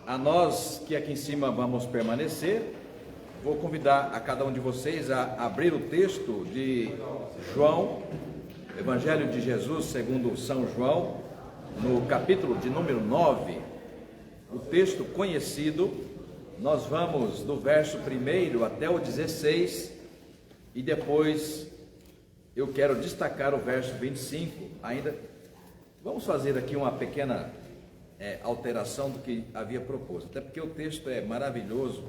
A nós que aqui em cima vamos permanecer, vou convidar a cada um de vocês a abrir o texto de João, Evangelho de Jesus segundo São João, no capítulo de número 9, o texto conhecido. Nós vamos do verso 1 até o 16 e depois eu quero destacar o verso 25 ainda. Vamos fazer aqui uma pequena alteração do que havia proposto, até porque o texto é maravilhoso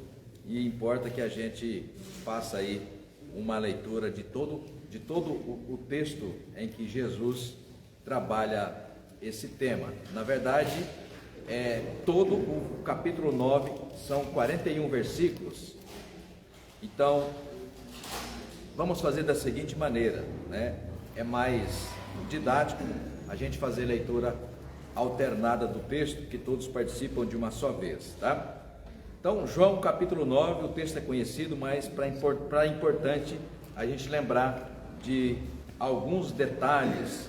e importa que a gente faça aí uma leitura de todo o texto em que Jesus trabalha esse tema. Na verdade, todo o capítulo 9 são 41 versículos. Então, vamos fazer da seguinte maneira, né? É mais didático a gente fazer leitura alternada do texto, que todos participam de uma só vez, tá? Então, João capítulo 9, o texto é conhecido, mas para importante a gente lembrar de alguns detalhes,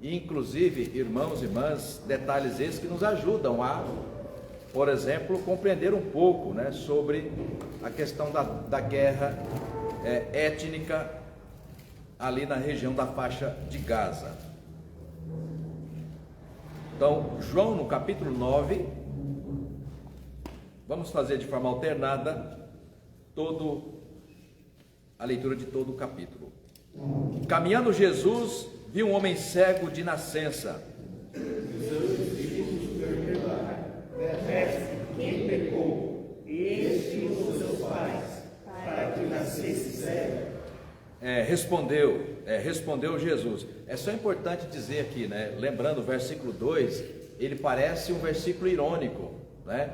inclusive, irmãos e irmãs, detalhes esses que nos ajudam a, por exemplo, compreender um pouco, né, sobre a questão da guerra étnica ali na região da faixa de Gaza. Então, João no capítulo 9, vamos fazer de forma alternada a leitura de todo o capítulo. Caminhando Jesus, viu um homem cego de nascença. Quem pecou? Este ou seus pais, para que nascesse cego? Respondeu Jesus. É só importante dizer aqui, né? Lembrando o versículo 2, ele parece um versículo irônico, né?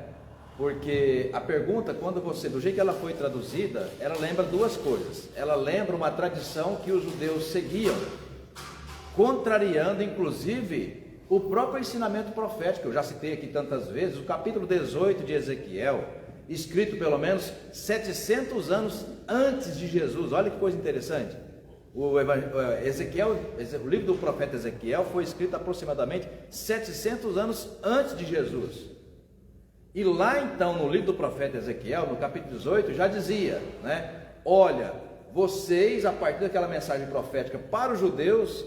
Porque a pergunta, do jeito que ela foi traduzida, ela lembra duas coisas. Ela lembra uma tradição que os judeus seguiam, contrariando inclusive o próprio ensinamento profético. Eu já citei aqui tantas vezes, o capítulo 18 de Ezequiel, escrito pelo menos 700 anos antes de Jesus. Olha que coisa interessante. O livro do profeta Ezequiel foi escrito aproximadamente 700 anos antes de Jesus. E lá então, no livro do profeta Ezequiel, no capítulo 18, já dizia, né? Olha, vocês, a partir daquela mensagem profética para os judeus,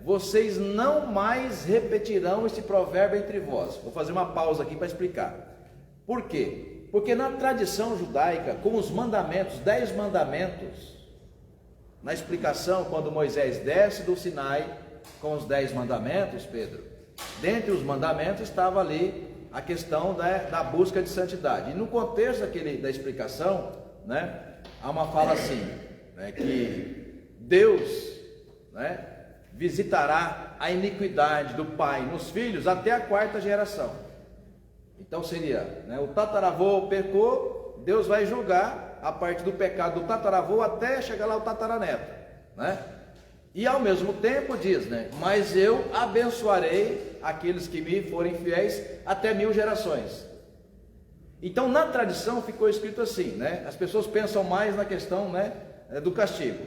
vocês não mais repetirão esse provérbio entre vós. Vou fazer uma pausa aqui para explicar. Por quê? Porque na tradição judaica, com os mandamentos, 10 mandamentos, na explicação, quando Moisés desce do Sinai com os 10 mandamentos, Pedro, dentre os mandamentos estava ali a questão da busca de santidade. E no contexto da explicação, né, há uma fala assim, né, que Deus, né, visitará a iniquidade do pai nos filhos até a 4ª geração. Então seria, né, o tataravô pecou, Deus vai julgar a partir do pecado do tataravô até chegar lá o tataraneto, né? E ao mesmo tempo diz, né, mas eu abençoarei aqueles que me forem fiéis até 1000 gerações. Então na tradição ficou escrito assim, né? As pessoas pensam mais na questão, né, do castigo.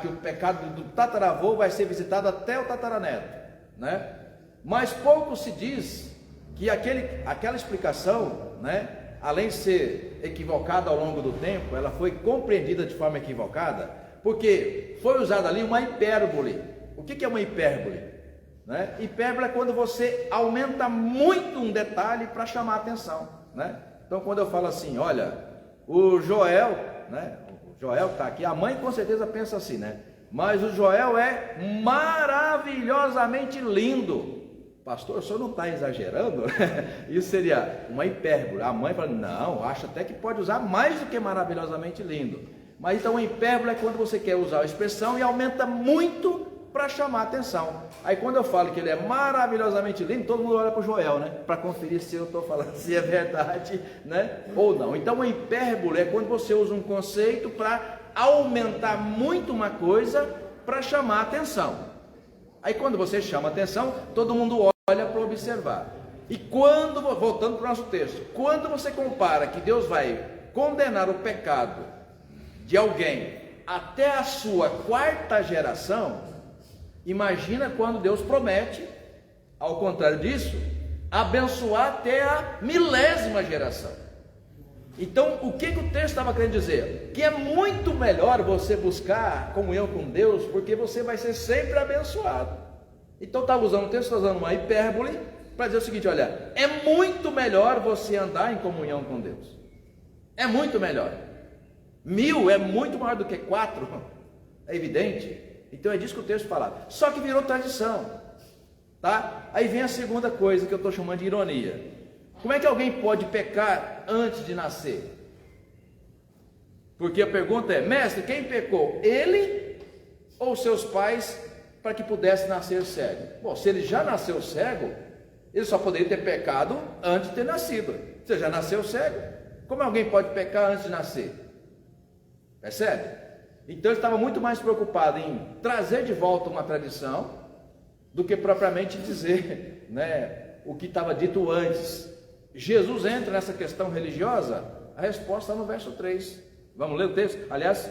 Que o pecado do tataravô vai ser visitado até o tataraneto, né? Mas pouco se diz que aquela explicação, né, além de ser equivocada ao longo do tempo, ela foi compreendida de forma equivocada, porque foi usada ali uma hipérbole. O que é uma hipérbole? Né? Hipérbole é quando você aumenta muito um detalhe para chamar a atenção, né? Então quando eu falo assim, olha, o Joel, né? O Joel que está aqui, a mãe com certeza pensa assim, né? Mas o Joel é maravilhosamente lindo. Pastor, o senhor não está exagerando? Isso seria uma hipérbole. A mãe fala, não, acho até que pode usar mais do que maravilhosamente lindo. Mas então a hipérbole é quando você quer usar a expressão e aumenta muito para chamar a atenção. Aí quando eu falo que ele é maravilhosamente lindo, todo mundo olha para o Joel, né? Para conferir se eu estou falando se é verdade, né? Ou não. Então a hipérbole é quando você usa um conceito para aumentar muito uma coisa para chamar a atenção. Aí quando você chama a atenção, todo mundo olha para observar. E voltando para o nosso texto, quando você compara que Deus vai condenar o pecado de alguém até a sua 4ª geração, imagina quando Deus promete, ao contrário disso, abençoar até a 1000ª geração. Então, o que o texto estava querendo dizer? Que é muito melhor você buscar comunhão com Deus, porque você vai ser sempre abençoado. Então, estava usando o texto, está usando uma hipérbole, para dizer o seguinte: olha, é muito melhor você andar em comunhão com Deus. É muito melhor. 1000 é muito maior do que 4, é evidente. Então é disso que o texto fala. Só que virou tradição, tá? Aí vem a segunda coisa que eu estou chamando de ironia. Como é que alguém pode pecar antes de nascer? Porque a pergunta é: mestre, quem pecou? Ele ou seus pais, para que pudesse nascer cego? Bom, se ele já nasceu cego, ele só poderia ter pecado antes de ter nascido. Você já nasceu cego? Como alguém pode pecar antes de nascer? Percebe? Então ele estava muito mais preocupado em trazer de volta uma tradição do que propriamente dizer, né, o que estava dito antes. Jesus entra nessa questão religiosa? A resposta está no verso 3. Vamos ler o texto? Aliás,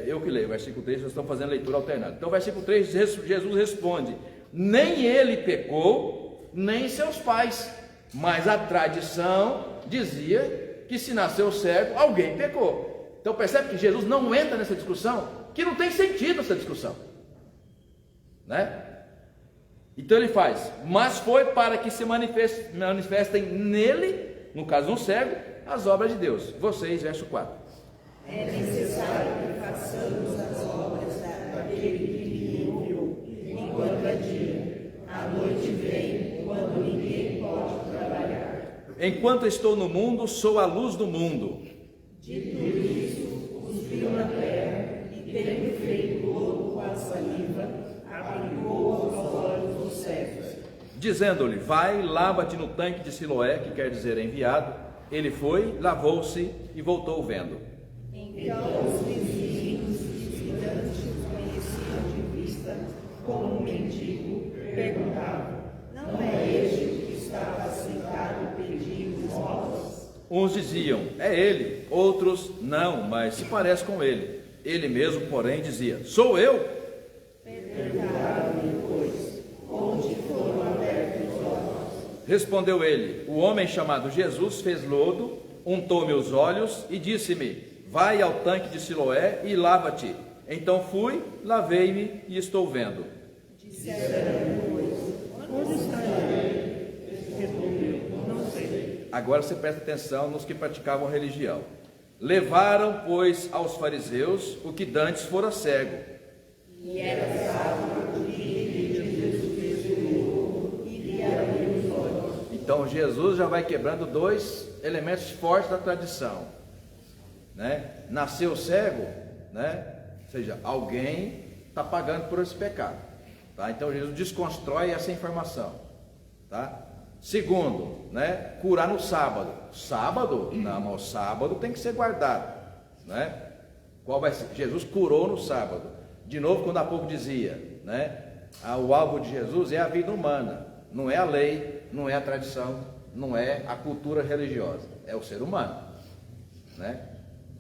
eu que leio o versículo 3, vocês estão fazendo leitura alternada. Então, o versículo 3, Jesus responde: nem ele pecou, nem seus pais, mas a tradição dizia que se nasceu cego, alguém pecou. Então percebe que Jesus não entra nessa discussão, que não tem sentido essa discussão, né? Então ele faz: mas foi para que se manifestem nele, no caso um cego, as obras de Deus. Vocês, verso 4. É necessário que façamos as obras daquele que me enviou, enquanto é dia. A noite vem, quando ninguém pode trabalhar. Enquanto estou no mundo, sou a luz do mundo. Dito isso, cuspiu na terra e, tendo feito lodo com a saliva, aplicou aos olhos dos cegos, dizendo-lhe: vai, lava-te no tanque de Siloé, que quer dizer enviado. Ele foi, lavou-se e voltou vendo. Então os vizinhos visitantes conheciam de vista como um mendigo, perguntavam: não é este o que estava sentado pedindo esmolas? Uns diziam: é ele. Outros: não, mas se parece com ele. Ele mesmo, porém, dizia: sou eu. Perguntaram-lhe, pois, onde foram abertos os olhos? Respondeu ele: o homem chamado Jesus fez lodo, untou meus olhos e disse-me: vai ao tanque de Siloé e lava-te. Então fui, lavei-me e estou vendo. Disseram-lhe, pois, onde está ele? Respondeu: não sei. Agora você presta atenção nos que praticavam religião. Levaram, pois, aos fariseus o que dantes fora cego. E era sábado, dia que Jesus fez o lodo e lhe abriu os olhos. Então Jesus já vai quebrando dois elementos fortes da tradição, né? Nasceu cego, né? Ou seja, alguém está pagando por esse pecado, tá? Então Jesus desconstrói essa informação, tá? Segundo, né? Curar no sábado. Sábado? Não, mas o sábado tem que ser guardado, né? Qual vai ser? Jesus curou no sábado. De novo, quando há pouco dizia, né? O alvo de Jesus é a vida humana, não é a lei, não é a tradição, não é a cultura religiosa, é o ser humano, né?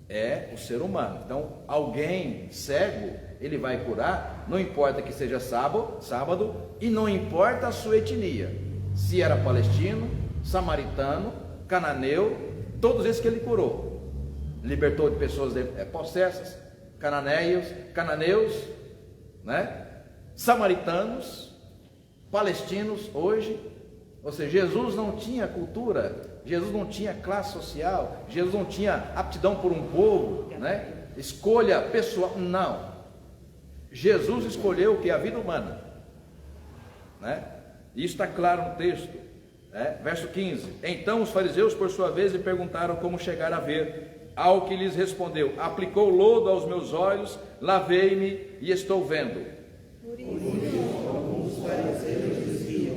É o ser humano. Então, alguém cego, ele vai curar, não importa que seja sábado, e não importa a sua etnia, se era palestino, samaritano, cananeu, todos esses que ele curou. Libertou de pessoas possessas, cananeus, né? Samaritanos, palestinos hoje. Ou seja, Jesus não tinha cultura, Jesus não tinha classe social, Jesus não tinha aptidão por um povo, né? Escolha pessoal, não. Jesus escolheu o que é a vida humana, né? Isso está claro no texto, né? Verso 15: então os fariseus, por sua vez, lhe perguntaram como chegar a ver. Ao que lhes respondeu: aplicou lodo aos meus olhos, lavei-me e estou vendo. Por isso, alguns fariseus diziam: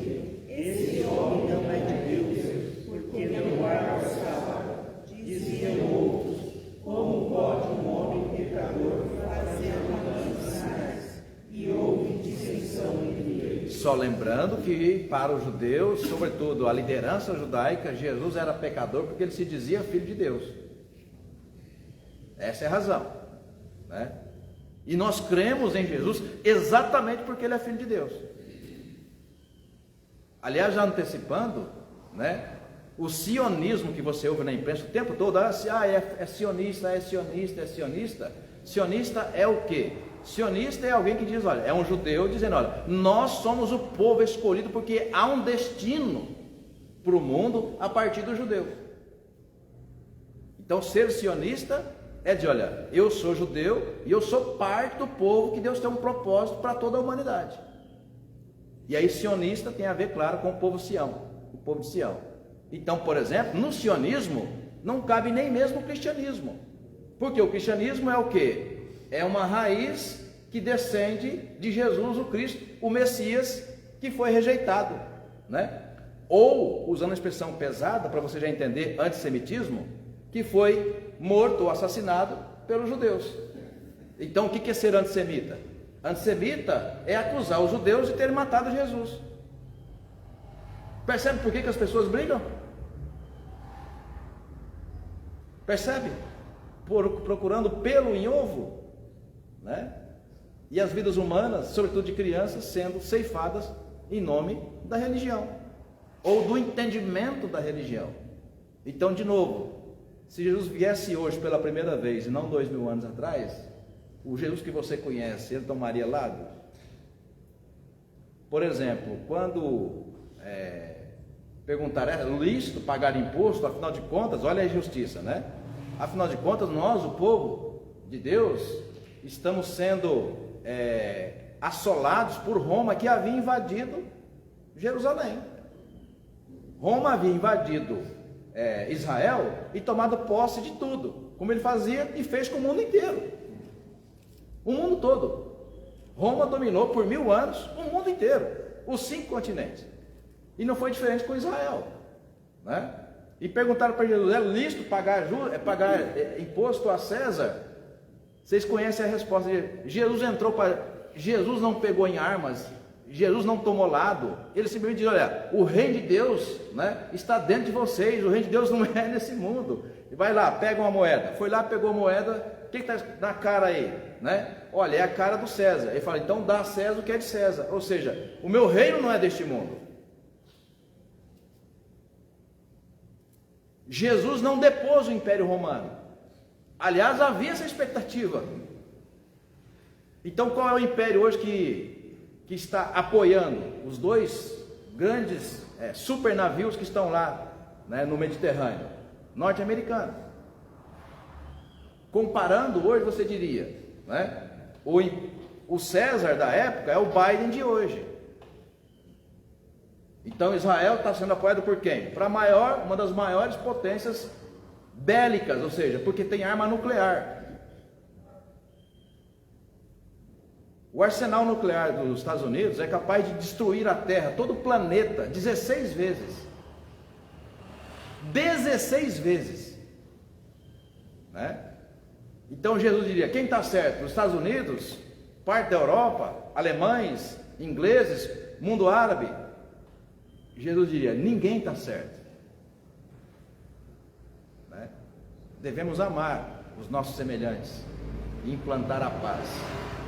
esse homem não é de Deus, porque não guarda o sábado. Diziam outros: como pode um homem pecador fazer alguns sinais? E houve dissensão entre eles. Só lembrando que para os judeus, sobretudo a liderança judaica, Jesus era pecador porque ele se dizia filho de Deus. Essa é a razão, né? E nós cremos em Jesus exatamente porque ele é filho de Deus. Aliás, já antecipando, né, o sionismo que você ouve na imprensa o tempo todo, é sionista, é sionista, é sionista. Sionista é o quê? Sionista é alguém que diz, olha, é um judeu dizendo, olha, nós somos o povo escolhido porque há um destino para o mundo a partir do judeu. Então, ser sionista é de, olha, eu sou judeu e eu sou parte do povo que Deus tem um propósito para toda a humanidade. E aí sionista tem a ver, claro, com o povo Sião, o povo de Sião. Então, por exemplo, no sionismo não cabe nem mesmo o cristianismo. Porque o cristianismo é o quê? É uma raiz que descende de Jesus, o Cristo, o Messias, que foi rejeitado, né? Ou, usando a expressão pesada, para você já entender, antissemitismo, que foi morto ou assassinado pelos judeus. Então, o que é ser antissemita? Antissemita é acusar os judeus de terem matado Jesus. Percebe por que as pessoas brigam? Percebe? Procurando pelo em ovo, né? E as vidas humanas, sobretudo de crianças, sendo ceifadas em nome da religião, ou do entendimento da religião. Então, de novo, se Jesus viesse hoje pela primeira vez, e não 2000 anos atrás, o Jesus que você conhece, ele tomaria lado? Por exemplo, quando perguntar, é lícito pagar imposto? Afinal de contas, olha a injustiça, né? Afinal de contas, nós, o povo de Deus, estamos sendo assolados por Roma, que havia invadido Jerusalém. Roma havia invadido Israel e tomado posse de tudo, como ele fazia e fez com o mundo inteiro, o mundo todo. Roma dominou por 1000 anos o mundo inteiro, os 5 continentes, e não foi diferente com Israel, né? E perguntaram para Jesus, é lícito pagar imposto a César? Vocês conhecem a resposta de Jesus. Jesus não pegou em armas, Jesus não tomou lado, ele simplesmente diz, olha, o reino de Deus, né, está dentro de vocês, o reino de Deus não é nesse mundo. E vai lá, pega uma moeda. Foi lá, pegou a moeda, o que está na cara aí? Né? Olha, é a cara do César. Ele fala, então dá a César o que é de César, ou seja, o meu reino não é deste mundo. Jesus não depôs o Império Romano. Aliás, havia essa expectativa. Então, qual é o império hoje que está apoiando os 2 grandes super navios que estão lá, né, no Mediterrâneo? Norte-americano. Comparando hoje, você diria, né, o César da época é o Biden de hoje. Então Israel está sendo apoiado por quem? Para uma das maiores potências bélicas, ou seja, porque tem arma nuclear. O arsenal nuclear dos Estados Unidos é capaz de destruir a Terra, todo o planeta, 16 vezes. 16 vezes. Né? Então Jesus diria, quem está certo? Os Estados Unidos, parte da Europa, alemães, ingleses, mundo árabe? Jesus diria, ninguém está certo. Né? Devemos amar os nossos semelhantes e implantar a paz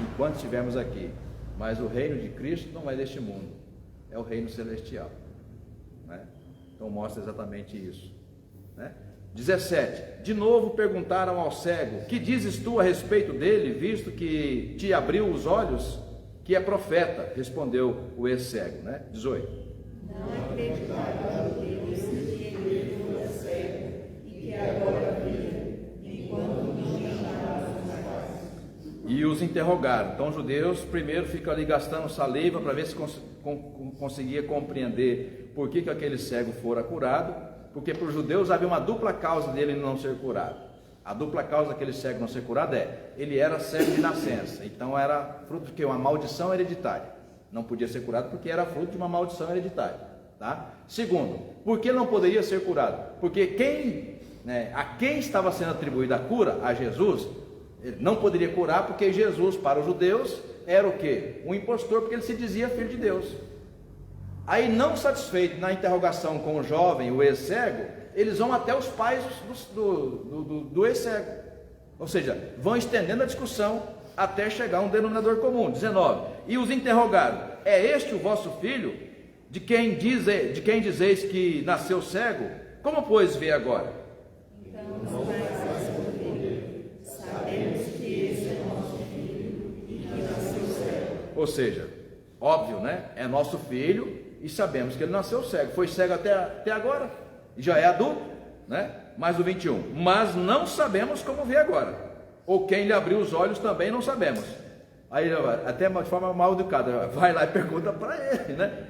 enquanto estivermos aqui. Mas o reino de Cristo não é deste mundo, é o reino celestial. Né? Então mostra exatamente isso. Né? 17. De novo perguntaram ao cego, que dizes tu a respeito dele, visto que te abriu os olhos, que é profeta? Respondeu o ex-cego. Né? 18. Não acreditava aos judeus que ele fora cego e que agora via, enquanto não chamava os pais. E os interrogaram. Então os judeus primeiro ficam ali gastando saliva para ver se conseguia compreender por que aquele cego fora curado, porque para os judeus havia uma dupla causa dele não ser curado. A dupla causa daquele cego não ser curado ele era cego de nascença, então era fruto de quê? Uma maldição hereditária. Não podia ser curado porque era fruto de uma maldição hereditária. Tá? Segundo, por que não poderia ser curado? Porque a quem estava sendo atribuída a cura, a Jesus, ele não poderia curar, porque Jesus, para os judeus, era o quê? Um impostor, porque ele se dizia filho de Deus. Aí, não satisfeito na interrogação com o jovem, o ex-cego, eles vão até os pais do ex-cego. Ou seja, vão estendendo a discussão até chegar a um denominador comum. 19. E os interrogaram, é este o vosso filho? De quem dizeis que nasceu cego? Como, pois, vê agora? Então os pais responderam: sabemos que esse é nosso filho e que nasceu cego. Ou seja, óbvio, né? É nosso filho e sabemos que ele nasceu cego. Foi cego até agora e já é adulto, né? Mais o 21. Mas não sabemos como vê agora. Ou quem lhe abriu os olhos também não sabemos. Aí, até de forma mal educada, vai lá e pergunta para ele, né?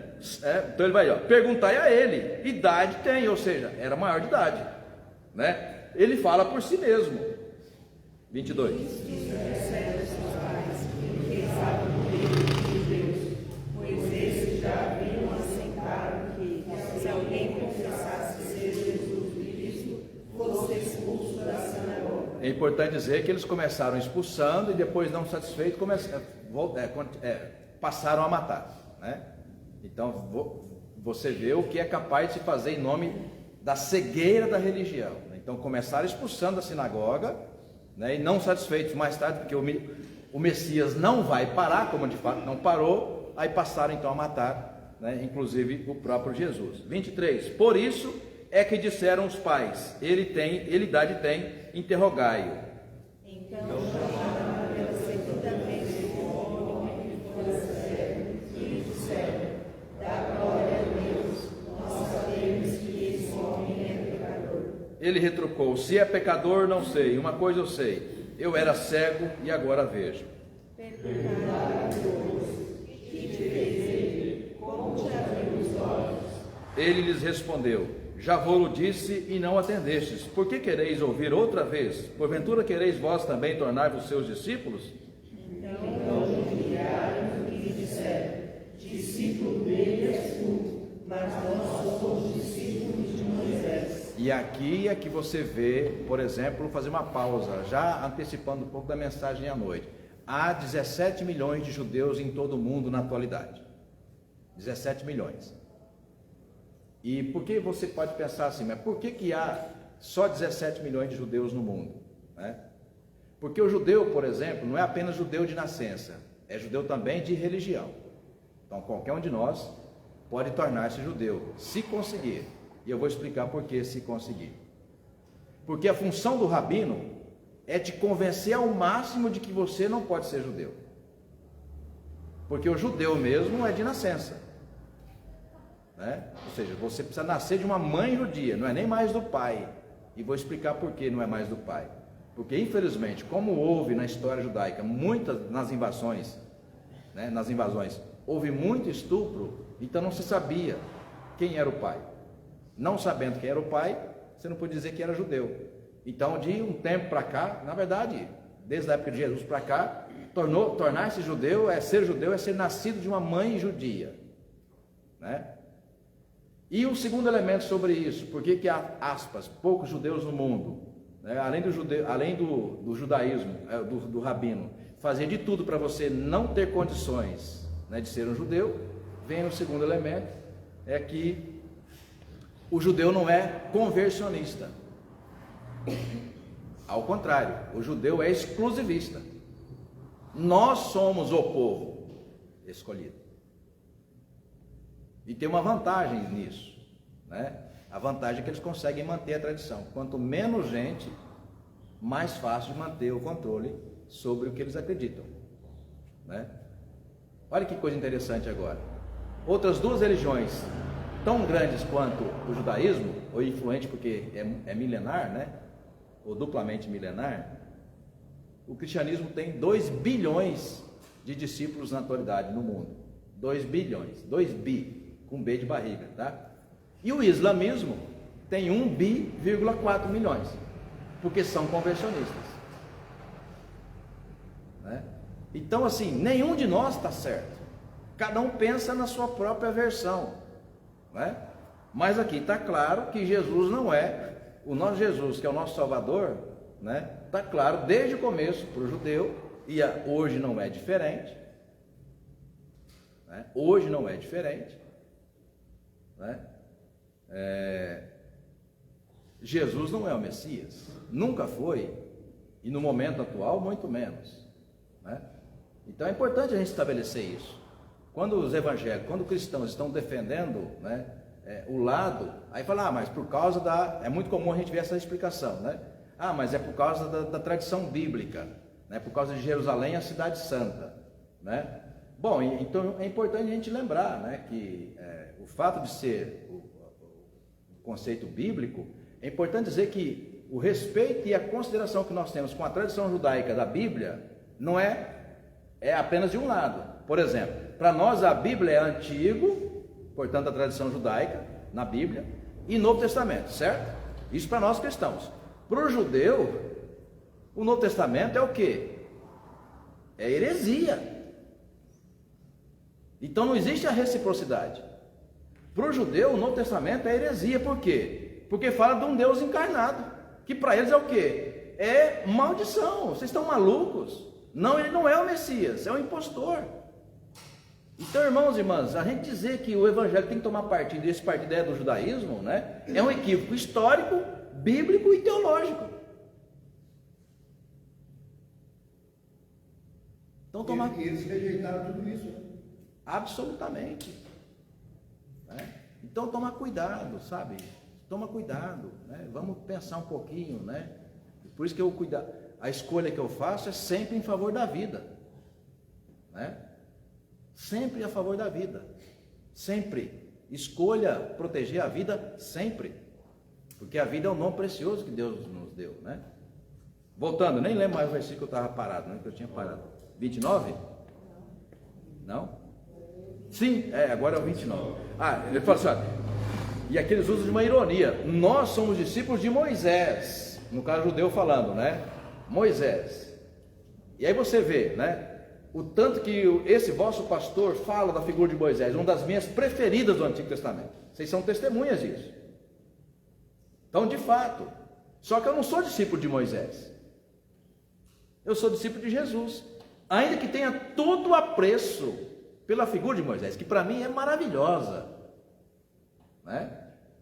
Então ele vai, perguntai a ele, idade tem, ou seja, era maior de idade, né? Ele fala por si mesmo. 22. Pois esses já haviam aceitado que, se alguém confessasse ser Jesus Cristo, fosse expulso da sinagoga. É importante dizer que eles começaram expulsando e depois, não satisfeitos, passaram a matar, né? Então você vê o que é capaz de se fazer em nome da cegueira da religião. Então começaram expulsando da sinagoga, né? E não satisfeitos mais tarde, porque o Messias não vai parar, como de fato não parou, aí passaram então a matar, né? Inclusive o próprio Jesus. 23. Por isso é que disseram os pais: ele idade tem, interrogai-o. Então chamaram pela segunda vez o homem que fora cego e lhe disseram: dá glória a Deus, nós sabemos que esse homem é pecador. Ele retrucou: se é pecador, não sei, uma coisa eu sei, eu era cego e agora vejo. Perguntaram todos: que te fez ele? Como te abriu os olhos? Ele lhes respondeu: já vou-lo disse e não atendestes. Por que quereis ouvir outra vez? Porventura quereis vós também tornar-vos seus discípulos? Então enviaram e lhe disseram: discípulo dele és tu, mas nós somos discípulos de Moisés. E aqui é que você vê, por exemplo, fazer uma pausa, já antecipando um pouco da mensagem à noite. Há 17 milhões de judeus em todo o mundo na atualidade. 17 milhões. E por que você pode pensar assim, mas por que há só 17 milhões de judeus no mundo? Né? Porque o judeu, por exemplo, não é apenas judeu de nascença, é judeu também de religião. Então qualquer um de nós pode tornar-se judeu, se conseguir. E eu vou explicar por que se conseguir. Porque a função do rabino é te convencer ao máximo de que você não pode ser judeu. Porque o judeu mesmo é de nascença. Né? Ou seja, você precisa nascer de uma mãe judia, não é nem mais do pai. E vou explicar por que não é mais do pai. Porque infelizmente, como houve na história judaica muitas nas invasões, houve muito estupro, então não se sabia quem era o pai. Não sabendo quem era o pai, você não podia dizer que era judeu. Então, de um tempo para cá, na verdade, desde a época de Jesus para cá, tornar-se judeu é ser nascido de uma mãe judia, né? E o segundo elemento sobre isso, por que há, aspas, poucos judeus no mundo, né? Além do judaísmo, do rabino, fazer de tudo para você não ter condições, né, de ser um judeu, vem o segundo elemento, é que o judeu não é conversionista. Ao contrário, o judeu é exclusivista. Nós somos o povo escolhido. E tem uma vantagem nisso, né? A vantagem é que eles conseguem manter a tradição. Quanto menos gente, mais fácil de manter o controle sobre o que eles acreditam, né? Olha que coisa interessante agora. Outras duas religiões tão grandes quanto o judaísmo, ou influente porque é milenar, né? Ou duplamente milenar, o cristianismo tem 2 bilhões de discípulos na atualidade no mundo. 2 bilhões, 2 bi, com B de barriga, tá? E o islamismo tem 1,4 milhões, porque são conversionistas, né? Então assim, nenhum de nós está certo, cada um pensa na sua própria versão, né? Mas aqui está claro que Jesus não é, o nosso Jesus, que é o nosso Salvador, né? Está claro desde o começo para o judeu, e hoje não é diferente, né? Hoje não é diferente, né? Jesus não é o Messias, nunca foi, e no momento atual muito menos, né? Então é importante a gente estabelecer isso, quando os evangélicos, quando cristãos estão defendendo, né, o lado, aí fala, mas por causa da... É muito comum a gente ver essa explicação, né? Mas é por causa da tradição bíblica, né? Por causa de Jerusalém, a cidade santa, né? Bom, então é importante a gente lembrar, né, que o fato de ser o conceito bíblico, é importante dizer que o respeito e a consideração que nós temos com a tradição judaica da Bíblia não é apenas de um lado. Por exemplo, para nós a Bíblia é Antigo, portanto a tradição judaica na Bíblia, e Novo Testamento, certo? Isso para nós cristãos. Para o judeu, o Novo Testamento é o quê? É heresia. Então não existe a reciprocidade. Para o judeu, o Novo Testamento é heresia. Por quê? Porque fala de um Deus encarnado, que para eles é o quê? É maldição. Vocês estão malucos? Não, ele não é o Messias, é o impostor. Então, irmãos e irmãs, a gente dizer que o evangelho tem que tomar partido, e esse partido é do judaísmo, né? É um equívoco histórico, bíblico e teológico. Então, eles rejeitaram tudo isso. Absolutamente. Né? Então, toma cuidado, sabe? Toma cuidado, né? Vamos pensar um pouquinho, né? Por isso que a escolha que eu faço é sempre em favor da vida, né? Sempre a favor da vida, sempre. Escolha proteger a vida sempre, porque a vida é um nome precioso que Deus nos deu, né? Voltando, nem lembro mais o versículo que eu estava parado, né? Que eu tinha parado. 29? Não? Sim, agora é o 29. Ele fala assim, e aqui eles usam de uma ironia. Nós somos discípulos de Moisés, no caso judeu falando, né? Moisés. E aí você vê, né? O tanto que esse vosso pastor fala da figura de Moisés, uma das minhas preferidas do Antigo Testamento. Vocês são testemunhas disso. Então, de fato, só que eu não sou discípulo de Moisés. Eu sou discípulo de Jesus. Ainda que tenha todo o apreço pela figura de Moisés, que para mim é maravilhosa, né?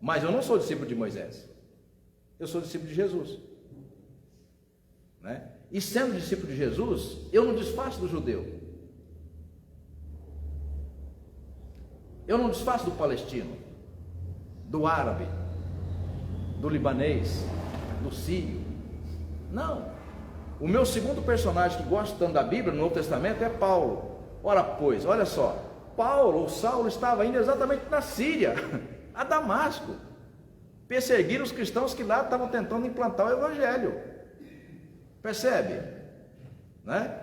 Mas eu não sou discípulo de Moisés. Eu sou discípulo de Jesus, né? E sendo discípulo de Jesus, eu não desfaço do judeu, eu não desfaço do palestino, do árabe, do libanês, do sírio. Não. O meu segundo personagem que gosta tanto da Bíblia no Novo Testamento é Paulo. Ora pois, olha só, Paulo, ou Saulo, estava indo exatamente na Síria, a Damasco, perseguir os cristãos que lá estavam tentando implantar o Evangelho. Percebe? Né?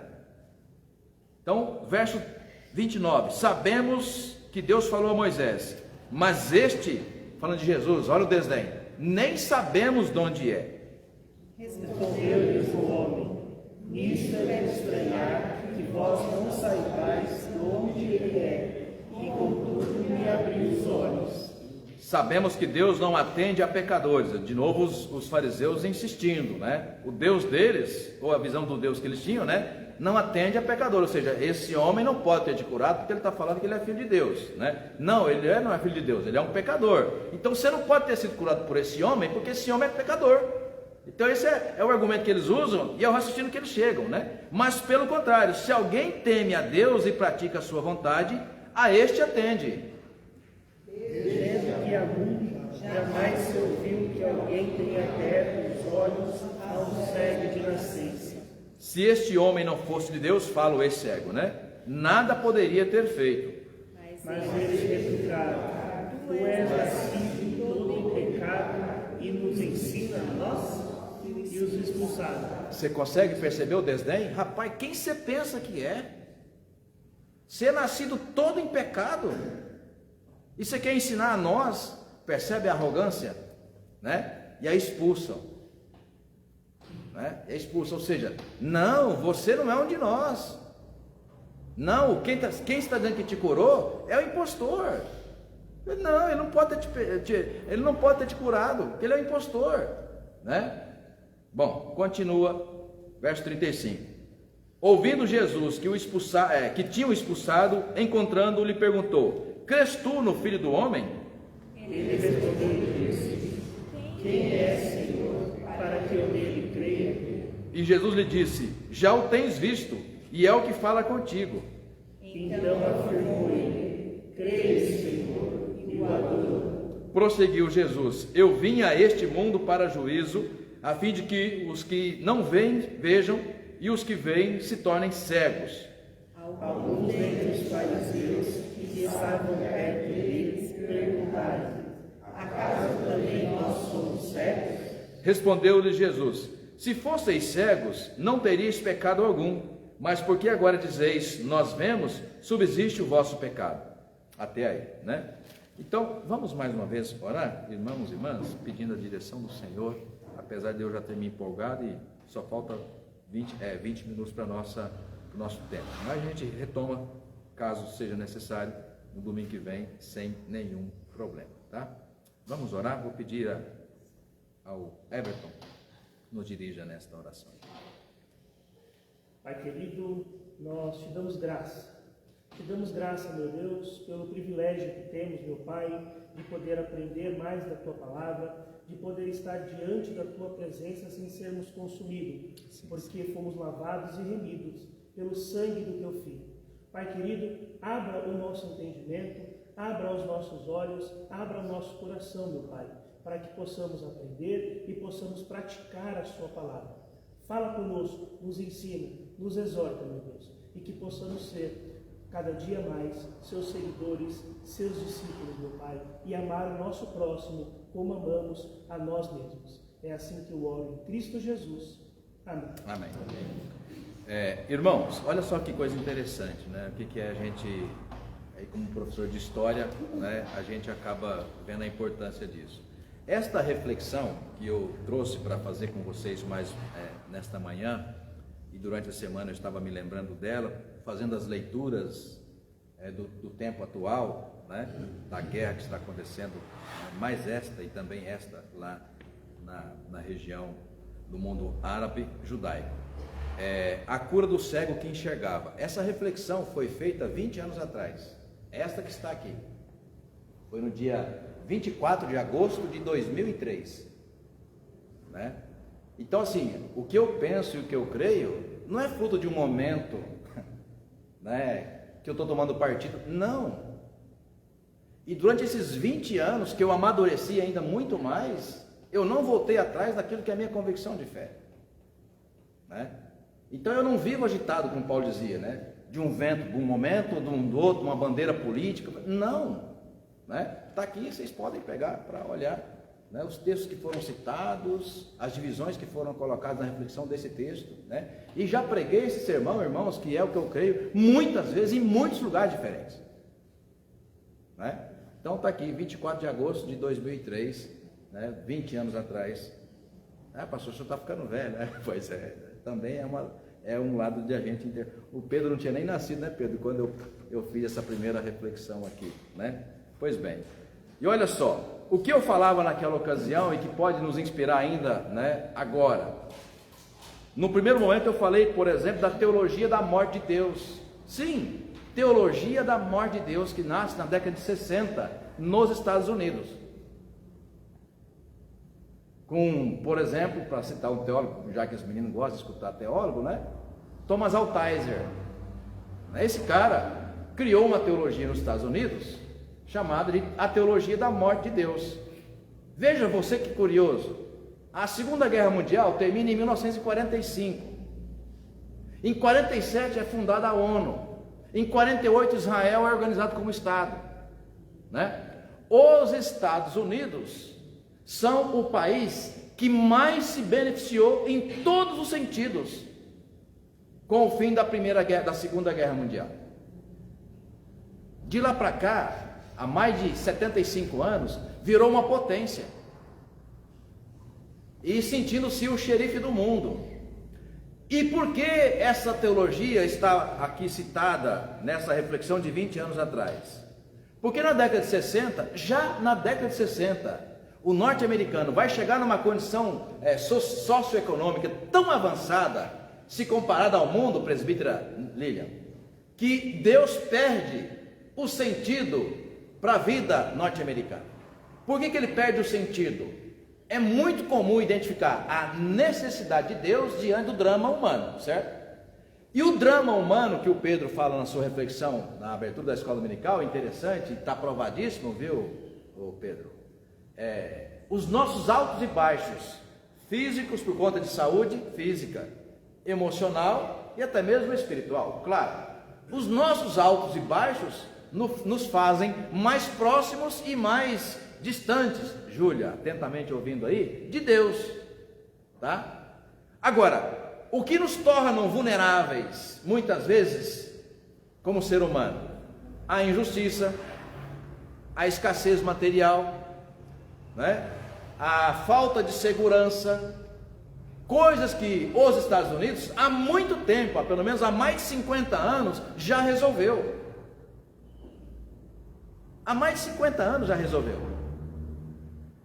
Então, verso 29, sabemos que Deus falou a Moisés, mas este, falando de Jesus, olha o desdém, nem sabemos de onde é. Respondeu-lhes o homem, nisto é de estranhar que vós não saibais de onde ele é, e contudo me abriu os olhos. Sabemos que Deus não atende a pecadores. De novo os fariseus insistindo, né? O Deus deles, ou a visão do Deus que eles tinham, né? Não atende a pecadores, ou seja, esse homem não pode ter te curado porque ele está falando que ele é filho de Deus, né? Não, ele não é filho de Deus, ele é um pecador. Então você não pode ter sido curado por esse homem porque esse homem é pecador. Então esse é o argumento que eles usam e é o raciocínio que eles chegam, né? Mas pelo contrário, se alguém teme a Deus e pratica a sua vontade, a este atende. Desde que há muito, jamais se ouviu que alguém tenha aberto os olhos ao cego de nascença. Se este homem não fosse de Deus, fala o cego, né? Nada poderia ter feito. Mas eles replicaram, tu és assim todo em pecado e nos ensina a nós? E os expulsaram. Você consegue perceber o desdém? Rapaz, quem você pensa que é? Você é nascido todo em pecado. E você quer ensinar a nós? Percebe a arrogância? Né? E a expulsam. Né? E a expulsam, ou seja, não, você não é um de nós. Não, quem está dizendo que te curou é o impostor. Não, ele não pode ter te curado, porque ele é o impostor. Né? Bom, continua, verso 35. Ouvindo Jesus que tinham expulsado, encontrando-o, lhe perguntou: crês tu no Filho do Homem? Ele respondeu e disse: quem é, Senhor, para que eu nele creia? E Jesus lhe disse: já o tens visto, e é o que fala contigo. Então afirmou ele: creio, Senhor, e o adorou. Prosseguiu Jesus: eu vim a este mundo para juízo, a fim de que os que não veem, vejam, e os que veem se tornem cegos. Alguns dentre os fariseus que estavam perto deles perguntaram: acaso também nós somos cegos? Respondeu-lhe Jesus: se fosseis cegos, não teríeis pecado algum, mas porque agora dizeis, nós vemos, subsiste o vosso pecado. Até aí, né? Então, vamos mais uma vez orar, irmãos e irmãs, pedindo a direção do Senhor, apesar de eu já ter me empolgado e só falta 20 minutos para o nosso tempo. Mas a gente retoma, caso seja necessário, no domingo que vem, sem nenhum problema, tá? Vamos orar, vou pedir ao Everton nos dirija nesta oração. Pai querido, nós te damos graça. Te damos graça, meu Deus, pelo privilégio que temos, meu Pai, de poder aprender mais da Tua Palavra, de poder estar diante da Tua presença sem sermos consumidos, porque fomos lavados e remidos pelo sangue do Teu Filho. Pai querido, abra o nosso entendimento, abra os nossos olhos, abra o nosso coração, meu Pai, para que possamos aprender e possamos praticar a Sua Palavra. Fala conosco, nos ensina, nos exorta, meu Deus, e que possamos ser cada dia mais seus seguidores, seus discípulos, meu Pai, e amar o nosso próximo como amamos a nós mesmos. É assim que eu oro em Cristo Jesus. Amém. Amém. Irmãos, olha só que coisa interessante, né? O que é a gente, aí como professor de história, né, a gente acaba vendo a importância disso. Esta reflexão que eu trouxe para fazer com vocês mais nesta manhã, e durante a semana eu estava me lembrando dela, fazendo as leituras do tempo atual, né, da guerra que está acontecendo, mais esta e também esta lá na região do mundo árabe judaico. A cura do cego que enxergava. Essa reflexão foi feita 20 anos atrás, esta que está aqui. Foi no dia 24 de agosto de 2003, né? Então assim, o que eu penso e o que eu creio não é fruto de um momento, né, que eu estou tomando partido, não. E durante esses 20 anos que eu amadureci ainda muito mais, eu não voltei atrás daquilo que é a minha convicção de fé, né? Então eu não vivo agitado, como Paulo dizia, né, de um vento, de um momento, do outro, uma bandeira política, não, né? Está aqui, vocês podem pegar para olhar, né, os textos que foram citados, as divisões que foram colocadas na reflexão desse texto, né? E já preguei esse sermão, irmãos, que é o que eu creio, muitas vezes, em muitos lugares diferentes, né? Então está aqui, 24 de agosto de 2003, né, 20 anos atrás. Pastor, o senhor está ficando velho, né? Pois é, também é um lado de a gente. O Pedro não tinha nem nascido, né, Pedro, quando eu fiz essa primeira reflexão aqui, né? Pois bem, e olha só, o que eu falava naquela ocasião e que pode nos inspirar ainda, né, agora. No primeiro momento eu falei, por exemplo, da teologia da morte de Deus. Sim, teologia da morte de Deus, que nasce na década de 60 nos Estados Unidos. Com, por exemplo, para citar um teólogo, já que os meninos gostam de escutar teólogo, né? Thomas Altizer. Esse cara criou uma teologia nos Estados Unidos chamada de a teologia da morte de Deus. Veja você que curioso. A Segunda Guerra Mundial termina em 1945. Em 47 é fundada a ONU. Em 48 Israel é organizado como Estado, né? Os Estados Unidos são o país que mais se beneficiou em todos os sentidos com o fim da Segunda Guerra Mundial. De lá para cá, há mais de 75 anos, virou uma potência e sentindo-se o xerife do mundo. E por que essa teologia está aqui citada nessa reflexão de 20 anos atrás? Porque na década de 60, já na década de 60, o norte-americano vai chegar numa condição socioeconômica tão avançada, se comparada ao mundo, presbítera Lilian, que Deus perde o sentido para a vida norte-americana. Por que ele perde o sentido? É muito comum identificar a necessidade de Deus diante do drama humano, certo? E o drama humano que o Pedro fala na sua reflexão, na abertura da escola dominical, interessante, está provadíssimo, viu, Pedro? Os nossos altos e baixos, físicos por conta de saúde física, emocional e até mesmo espiritual, claro. Os nossos altos e baixos nos fazem mais próximos e mais distantes, Júlia, atentamente ouvindo aí, de Deus, tá? Agora, o que nos torna vulneráveis, muitas vezes, como ser humano? A injustiça, a escassez material, né? A falta de segurança, coisas que os Estados Unidos, há muito tempo, pelo menos há mais de 50 anos, já resolveu. Há mais de 50 anos já resolveu,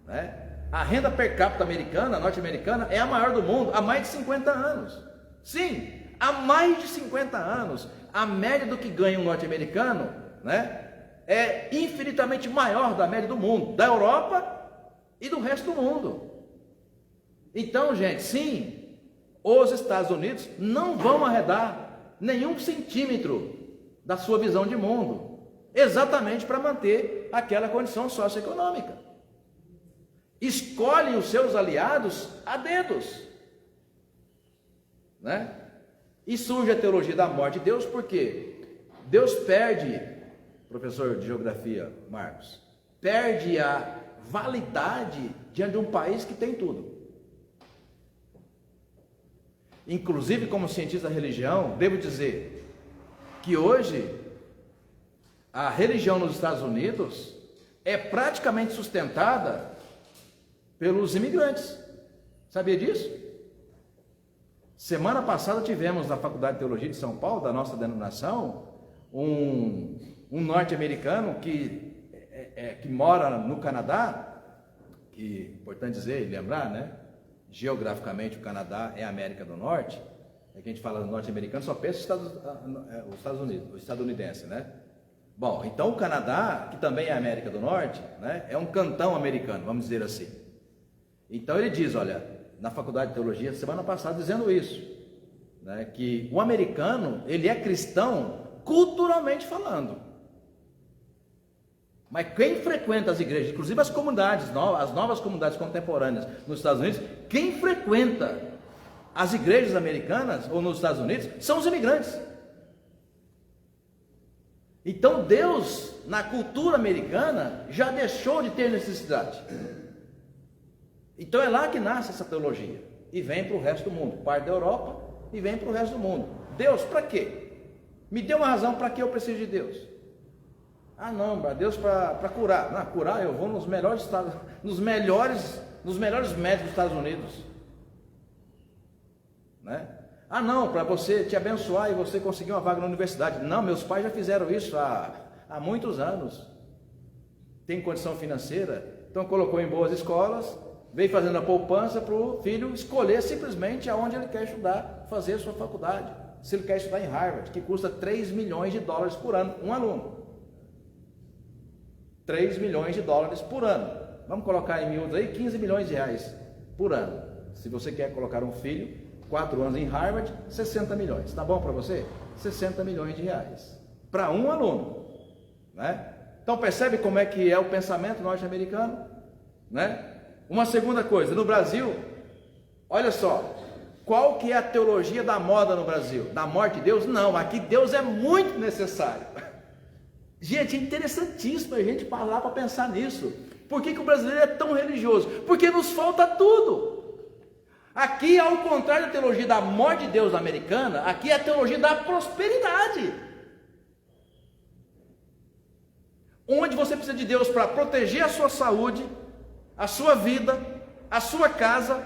né? A renda per capita americana, norte-americana, é a maior do mundo há mais de 50 anos. Sim, há mais de 50 anos, a média do que ganha um norte-americano, né, é infinitamente maior da média do mundo, da Europa e do resto do mundo. Então, gente, sim, os Estados Unidos não vão arredar nenhum centímetro da sua visão de mundo, exatamente para manter aquela condição socioeconômica. Escolhem os seus aliados a dedos, né? E surge a teologia da morte de Deus, porque Deus perde, professor de geografia Marcos, perde a validade diante de um país que tem tudo. Inclusive, como cientista da religião, devo dizer que hoje a religião nos Estados Unidos é praticamente sustentada pelos imigrantes. Sabia disso? Semana passada tivemos na Faculdade de Teologia de São Paulo, da nossa denominação, um norte-americano que mora no Canadá, que, importante dizer e lembrar, né? Geograficamente o Canadá é a América do Norte, é que a gente fala norte-americano, só pensa os Estados Unidos, o estadunidense, né? Bom, então o Canadá, que também é a América do Norte, né, é um cantão americano, vamos dizer assim. Então ele diz, olha, na Faculdade de Teologia, semana passada, dizendo isso, né, que o americano, ele é cristão culturalmente falando. Mas quem frequenta as igrejas, inclusive as comunidades, as novas comunidades contemporâneas nos Estados Unidos, quem frequenta as igrejas americanas ou nos Estados Unidos são os imigrantes. Então Deus, na cultura americana, já deixou de ter necessidade. Então é lá que nasce essa teologia e vem para o resto do mundo, parte da Europa e vem para o resto do mundo. Deus, para quê? Me dê uma razão para que eu preciso de Deus. Ah, não, Deus para curar. Não, curar eu vou nos melhores estados, nos melhores médicos dos Estados Unidos, né? Ah, não, para você te abençoar e você conseguir uma vaga na universidade. Não, meus pais já fizeram isso há muitos anos. Tem condição financeira, então colocou em boas escolas, veio fazendo a poupança para o filho escolher simplesmente aonde ele quer estudar, fazer a sua faculdade. Se ele quer estudar em Harvard, que custa 3 milhões de dólares por ano, um aluno. 3 milhões de dólares por ano. Vamos colocar em miúdos aí, 15 milhões de reais por ano. Se você quer colocar um filho, 4 anos em Harvard, 60 milhões. Tá bom para você? 60 milhões de reais. Para um aluno, né? Então percebe como é que é o pensamento norte-americano, né? Uma segunda coisa, no Brasil, olha só, qual que é a teologia da moda no Brasil? Da morte de Deus? Não, aqui Deus é muito necessário. Gente, é interessantíssimo a gente parar para pensar nisso. Por que o brasileiro é tão religioso? Porque nos falta tudo. Aqui, ao contrário da teologia da morte de Deus americana, aqui é a teologia da prosperidade. Onde você precisa de Deus para proteger a sua saúde, a sua vida, a sua casa,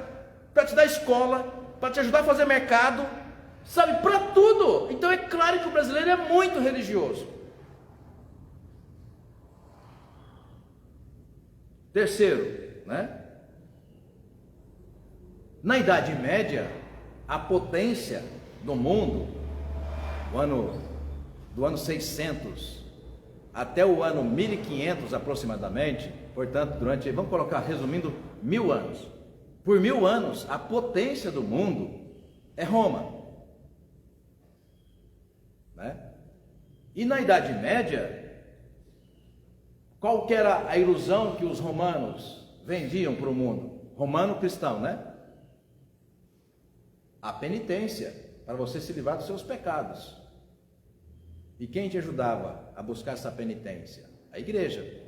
para te dar escola, para te ajudar a fazer mercado, sabe, para tudo. Então é claro que o brasileiro é muito religioso. Terceiro, né? Na Idade Média, a potência do mundo, do ano 600 até o ano 1500 aproximadamente, portanto, vamos colocar, resumindo, 1000 anos. Por 1000 anos, a potência do mundo é Roma. né? E na Idade Média, qual que era a ilusão que os romanos vendiam para o mundo? Romano cristão, né? A penitência, para você se livrar dos seus pecados. E quem te ajudava a buscar essa penitência? A igreja.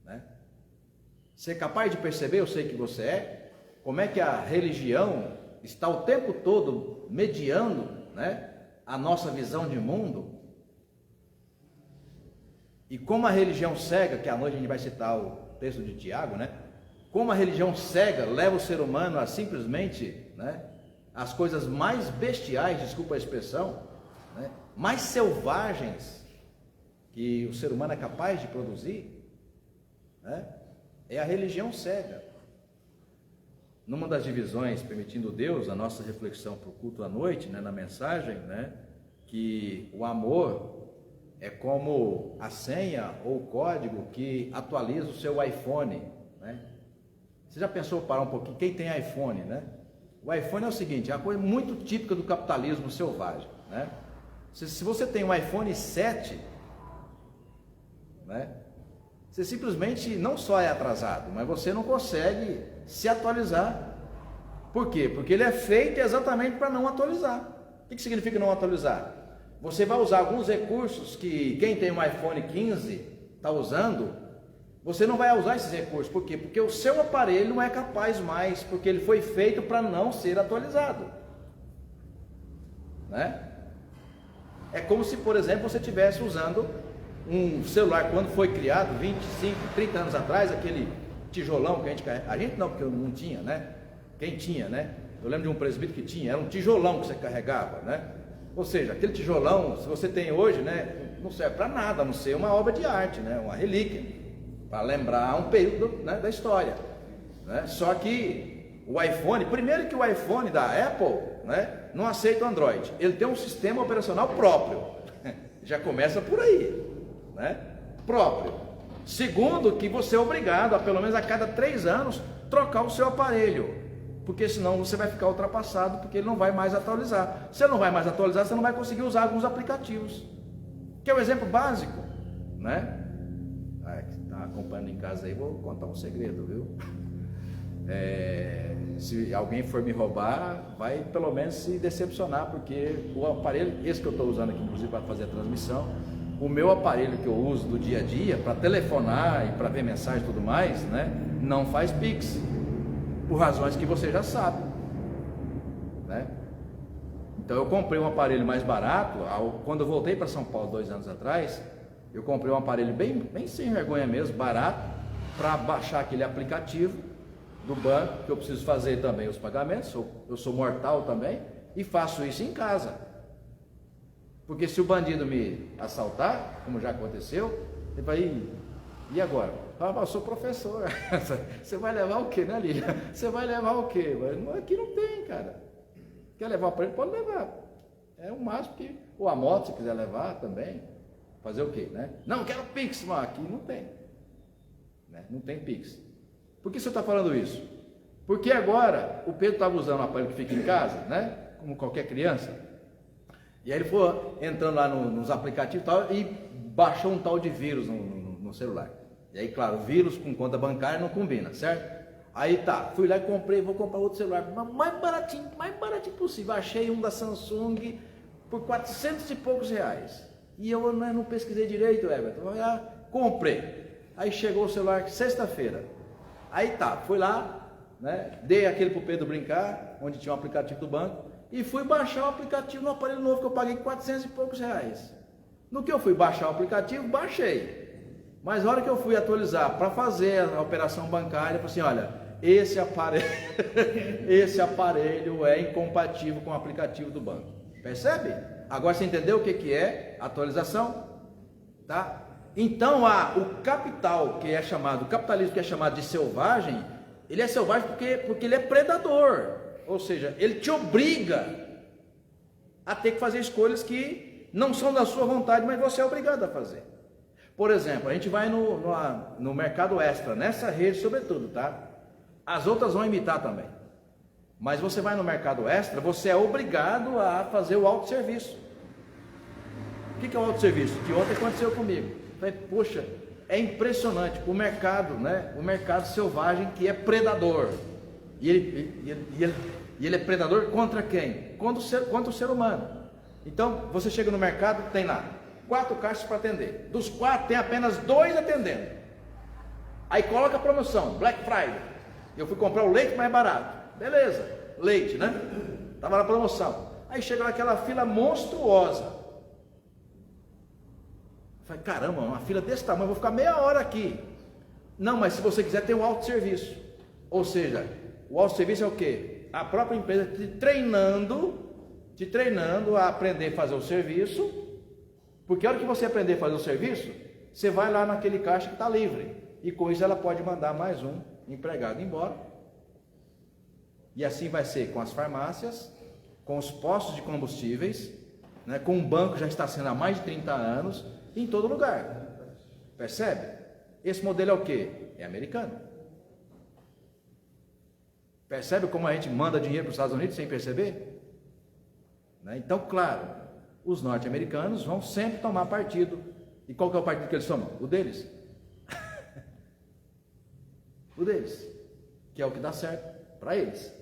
Né? Você é capaz de perceber, eu sei que você é, como é que a religião está o tempo todo mediando, né, a nossa visão de mundo? E como a religião cega, que à noite a gente vai citar o texto de Tiago, né? Como a religião cega leva o ser humano a simplesmente, né, as coisas mais bestiais, desculpa a expressão, né, mais selvagens que o ser humano é capaz de produzir, né, é a religião cega. Numa das divisões, permitindo Deus, a nossa reflexão para o culto à noite, né, na mensagem, né, que o amor é como a senha ou o código que atualiza o seu iPhone, né? Você já pensou parar um pouquinho? Quem tem iPhone, né? O iPhone é o seguinte, é uma coisa muito típica do capitalismo selvagem, né? Se você tem um iPhone 7, né, você simplesmente não só é atrasado, mas você não consegue se atualizar. Por quê? Porque ele é feito exatamente para não atualizar. O que significa não atualizar? Você vai usar alguns recursos que quem tem um iPhone 15 está usando, você não vai usar esses recursos. Por quê? Porque o seu aparelho não é capaz mais, porque ele foi feito para não ser atualizado, né? É como se, por exemplo, você estivesse usando um celular quando foi criado, 25, 30 anos atrás, aquele tijolão que a gente carrega. A gente não, porque eu não tinha, né? Quem tinha, né? Eu lembro de um presbítero que tinha, era um tijolão que você carregava, né? Ou seja, aquele tijolão, se você tem hoje, né, não serve para nada, a não ser uma obra de arte, né, uma relíquia, para lembrar um período, né, da história, né? Só que o iPhone, primeiro que o iPhone da Apple, né, não aceita o Android, ele tem um sistema operacional próprio, já começa por aí, né, próprio. Segundo, que você é obrigado a pelo menos a cada 3 anos trocar o seu aparelho, porque senão você vai ficar ultrapassado, porque ele não vai mais atualizar. Se ele não vai mais atualizar, você não vai conseguir usar alguns aplicativos, que é o exemplo básico, né? Está acompanhando em casa aí, vou contar um segredo, viu? Se alguém for me roubar, vai pelo menos se decepcionar, porque o aparelho, esse que eu estou usando aqui, inclusive para fazer a transmissão, o meu aparelho que eu uso do dia a dia, para telefonar e para ver mensagem e tudo mais, né, não faz Pix, por razões que você já sabe, né? Então eu comprei um aparelho mais barato, quando eu voltei para São Paulo 2 anos atrás, eu comprei um aparelho bem sem vergonha mesmo, barato, para baixar aquele aplicativo do banco, que eu preciso fazer também os pagamentos, eu sou mortal também, e faço isso em casa, porque se o bandido me assaltar, como já aconteceu, ele vai, e agora? Eu sou professor, você vai levar o que, né, Lígia? Você vai levar o que? Aqui não tem, cara. Quer levar o aparelho? Pode levar. É o máximo que, ou a moto, se quiser levar também. Fazer o quê, né? Não, quero Pix, mas aqui não tem, né? Não tem Pix. Por que você está falando isso? Porque agora o Pedro estava usando um aparelho que fica em casa, né? Como qualquer criança. E aí ele foi entrando lá nos aplicativos e tal, e baixou um tal de vírus no celular. E aí, claro, vírus com conta bancária não combina, certo? Aí tá, fui lá e comprei, vou comprar outro celular, mais baratinho possível. Achei um da Samsung por 400 e poucos reais. E eu não pesquisei direito, Everton. Comprei. Aí chegou o celular sexta-feira. Aí tá, fui lá, né? Dei aquele pro Pedro brincar, onde tinha um aplicativo do banco, e fui baixar o aplicativo no aparelho novo que eu paguei 400 e poucos reais. No que eu fui baixar o aplicativo, baixei. Mas na hora que eu fui atualizar para fazer a operação bancária, eu falei assim, olha, esse aparelho é incompatível com o aplicativo do banco. Percebe? Agora você entendeu o que é atualização? Tá? Então o capital que é chamado, o capitalismo que é chamado de selvagem, ele é selvagem porque ele é predador. Ou seja, ele te obriga a ter que fazer escolhas que não são da sua vontade, mas você é obrigado a fazer. Por exemplo, a gente vai no mercado extra, nessa rede sobretudo, tá? As outras vão imitar também. Mas você vai no mercado extra, você é obrigado a fazer o autosserviço. O que é o autosserviço? Que ontem aconteceu comigo. Falei, poxa, é impressionante o mercado, né? O mercado selvagem que é predador. E ele é predador contra quem? Contra o ser humano. Então, você chega no mercado, tem lá 4 caixas para atender. Dos 4, tem apenas 2 atendendo. Aí coloca a promoção, Black Friday. Eu fui comprar o leite mais barato. Beleza, leite, né? Estava na promoção. Aí chega naquela fila monstruosa. Falei, caramba, uma fila desse tamanho, vou ficar meia hora aqui. Não, mas se você quiser, tem um autosserviço. Ou seja, o autosserviço é o quê? A própria empresa te treinando a aprender a fazer o serviço, porque a hora que você aprender a fazer o serviço, você vai lá naquele caixa que está livre, e com isso ela pode mandar mais um empregado embora, e assim vai ser com as farmácias, com os postos de combustíveis, né, com um banco que já está sendo há mais de 30 anos, em todo lugar. Percebe? Esse modelo é o quê? É americano. Percebe como a gente manda dinheiro para os Estados Unidos sem perceber? Né? Então, claro, os norte-americanos vão sempre tomar partido. E qual que é o partido que eles tomam? O deles. O deles. Que é o que dá certo para eles.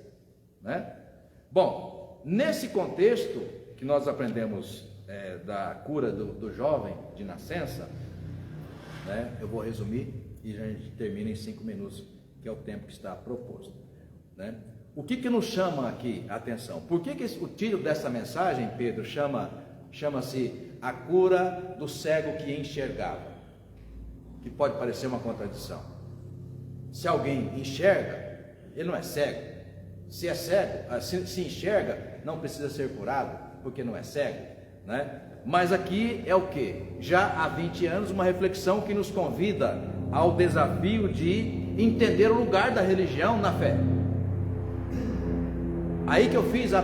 Né? Bom, nesse contexto que nós aprendemos da cura do jovem de nascença, né? Eu vou resumir e a gente termina em 5 minutos, que é o tempo que está proposto. Né? O que nos chama aqui a atenção? Por que o título dessa mensagem, Pedro, chama-se A Cura do Cego que Enxergava? Que pode parecer uma contradição. Se alguém enxerga, ele não é cego. Se é cego, se enxerga, não precisa ser curado, porque não é cego, né? Mas aqui é o que? Já há 20 anos, uma reflexão que nos convida ao desafio de entender o lugar da religião na fé. Aí que eu fiz a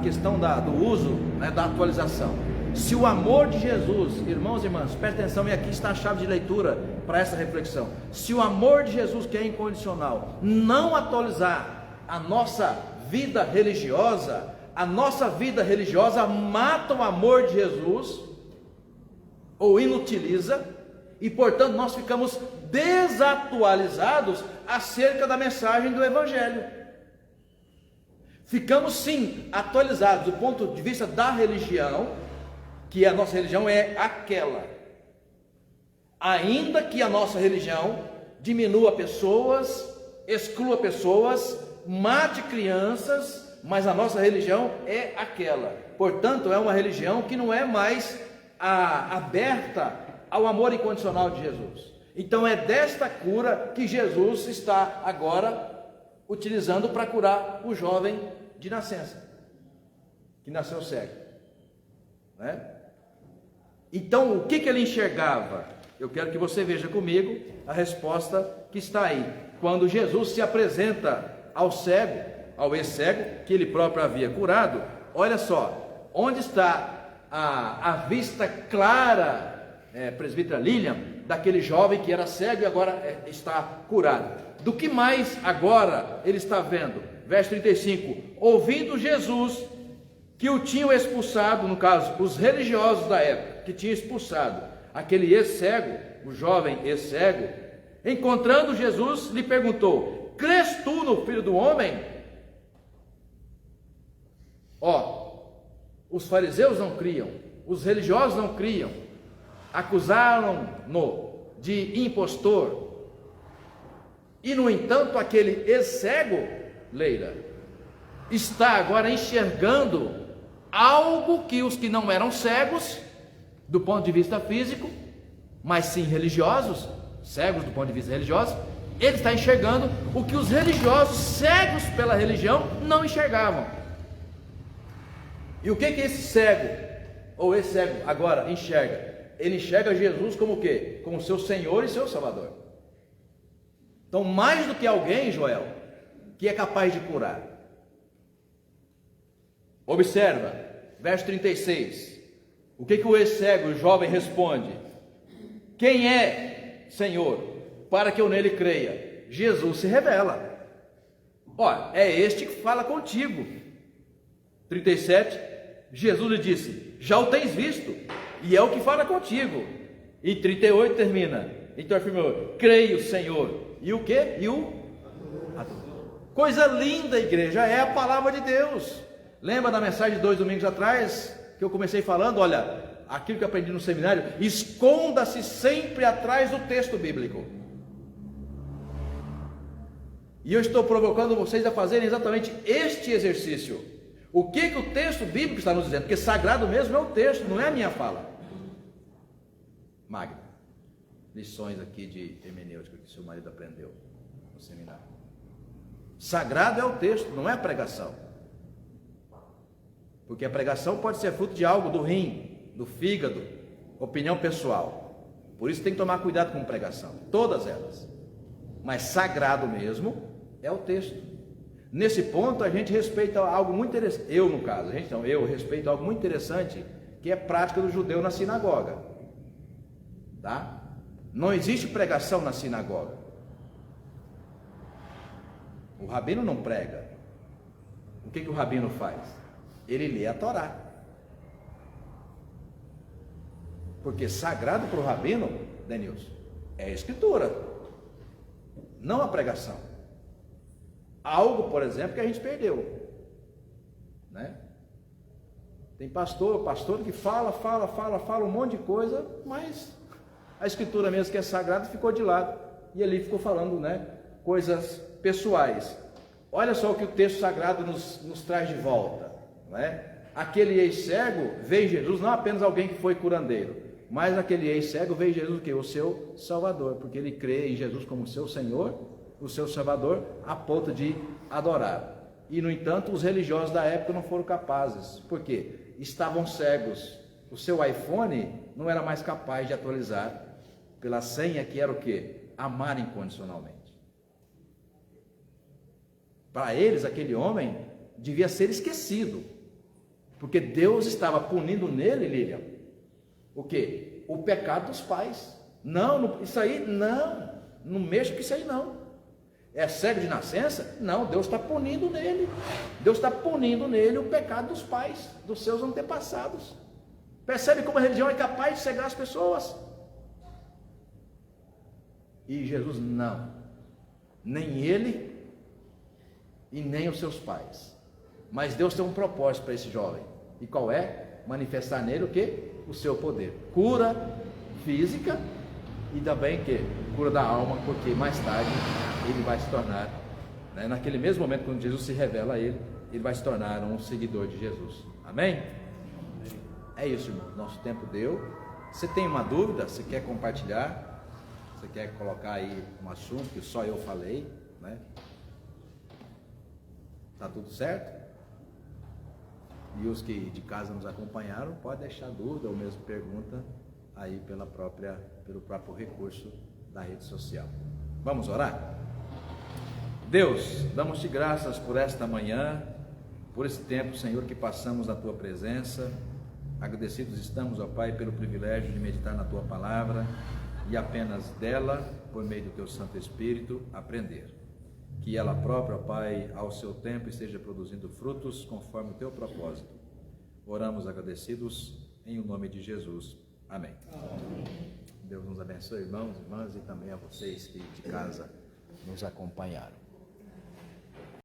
questão do uso, né, da atualização. Se o amor de Jesus, irmãos e irmãs, presta atenção, e aqui está a chave de leitura para essa reflexão. Se o amor de Jesus, que é incondicional, não atualizar a nossa vida religiosa, a nossa vida religiosa mata o amor de Jesus, ou inutiliza, e portanto nós ficamos desatualizados acerca da mensagem do Evangelho. Ficamos sim atualizados do ponto de vista da religião, que a nossa religião é aquela. Ainda que a nossa religião diminua pessoas, exclua pessoas, mate crianças, mas a nossa religião é aquela. Portanto, é uma religião que não é mais aberta ao amor incondicional de Jesus. Então é desta cura que Jesus está agora utilizando para curar o jovem de nascença, que nasceu cego, né? Então, o que ele enxergava? Eu quero que você veja comigo a resposta que está aí. Quando Jesus se apresenta ao cego, ao ex-cego, que ele próprio havia curado, olha só, onde está a vista clara, presbítera Lilian, daquele jovem que era cego e agora está curado. Do que mais agora ele está vendo? Verso 35, ouvindo Jesus que o tinham expulsado, no caso, os religiosos da época, que tinham expulsado aquele ex-cego, o jovem ex-cego, encontrando Jesus, lhe perguntou: crês tu no Filho do Homem? Os fariseus não criam, os religiosos não criam, acusaram-no de impostor, e no entanto aquele ex-cego, Leila, está agora enxergando algo que os que não eram cegos do ponto de vista físico, mas sim religiosos, cegos do ponto de vista religioso, ele está enxergando o que os religiosos, cegos pela religião, não enxergavam. E o que esse cego, ou esse cego agora enxerga? Ele enxerga Jesus como o quê? Como seu Senhor e seu Salvador. Então, mais do que alguém, Joel, que é capaz de curar. Observa, verso 36. O que o ex-cego, o jovem, responde? Quem é, Senhor, para que eu nele creia? Jesus se revela. Ó, é este que fala contigo. 37, Jesus lhe disse: já o tens visto, e é o que fala contigo. E 38 termina: então afirmou: creio, Senhor. E o quê? E o adorou. Coisa linda, igreja, é a palavra de Deus. Lembra da mensagem de 2 domingos atrás, que eu comecei falando? Olha, aquilo que eu aprendi no seminário: esconda-se sempre atrás do texto bíblico. E eu estou provocando vocês a fazerem exatamente este exercício. O que o texto bíblico está nos dizendo? Porque sagrado mesmo é o texto, não é a minha fala. Magda, lições aqui de hermenêutica que seu marido aprendeu no seminário. Sagrado é o texto, não é a pregação. Porque a pregação pode ser fruto de algo do rim, do fígado, opinião pessoal. Por isso tem que tomar cuidado com pregação, todas elas. Mas sagrado mesmo é o texto. Nesse ponto a gente respeita algo muito interessante. Eu, no caso, eu respeito algo muito interessante, que é a prática do judeu na sinagoga. Tá? Não existe pregação na sinagoga. O rabino não prega. O que o rabino faz? Ele lê a Torá. Porque sagrado para o rabino, Denilson, é a escritura, não a pregação. Algo, por exemplo, que a gente perdeu, né? Tem pastor que fala um monte de coisa, mas a escritura mesmo, que é sagrada, ficou de lado, e ali ficou falando, né, coisas pessoais. Olha só o que o texto sagrado nos traz de volta, não é? Aquele ex-cego vê em Jesus não apenas alguém que foi curandeiro, mas aquele ex-cego vê em Jesus o quê? O seu Salvador, porque ele crê em Jesus como seu Senhor, o seu Salvador, a ponto de adorar. E no entanto os religiosos da época não foram capazes. Por quê? Estavam cegos. O seu iPhone não era mais capaz de atualizar pela senha, que era o quê? Amar incondicionalmente. Para eles, aquele homem devia ser esquecido, porque Deus estava punindo nele, Lilian, o quê? O pecado dos pais. Não, isso aí não mexa com isso aí não. É cego de nascença? Não, Deus está punindo nele. Deus está punindo nele o pecado dos pais, dos seus antepassados. Percebe como a religião é capaz de cegar as pessoas? E Jesus não. Nem ele e nem os seus pais. Mas Deus tem um propósito para esse jovem. E qual é? Manifestar nele o quê? O seu poder. Cura física e também que cura da alma, porque mais tarde ele vai se tornar, né, naquele mesmo momento quando Jesus se revela a ele vai se tornar um seguidor de Jesus. Amém? É isso, irmão. Nosso tempo deu. Você tem uma dúvida? Você quer compartilhar? Você quer colocar aí um assunto que só eu falei, né? Tá tudo certo? E os que de casa nos acompanharam, pode deixar dúvida ou mesmo pergunta aí pelo próprio recurso da rede social. Vamos orar? Deus, damos-te graças por esta manhã, por esse tempo, Senhor, que passamos na tua presença. Agradecidos estamos, ó Pai, pelo privilégio de meditar na tua palavra e apenas dela, por meio do teu Santo Espírito, aprender. Que ela própria, ó Pai, ao seu tempo esteja produzindo frutos conforme o teu propósito. Oramos agradecidos em o nome de Jesus. Amém. Amém. Deus nos abençoe, irmãos, irmãs, e também a vocês que de casa nos acompanharam.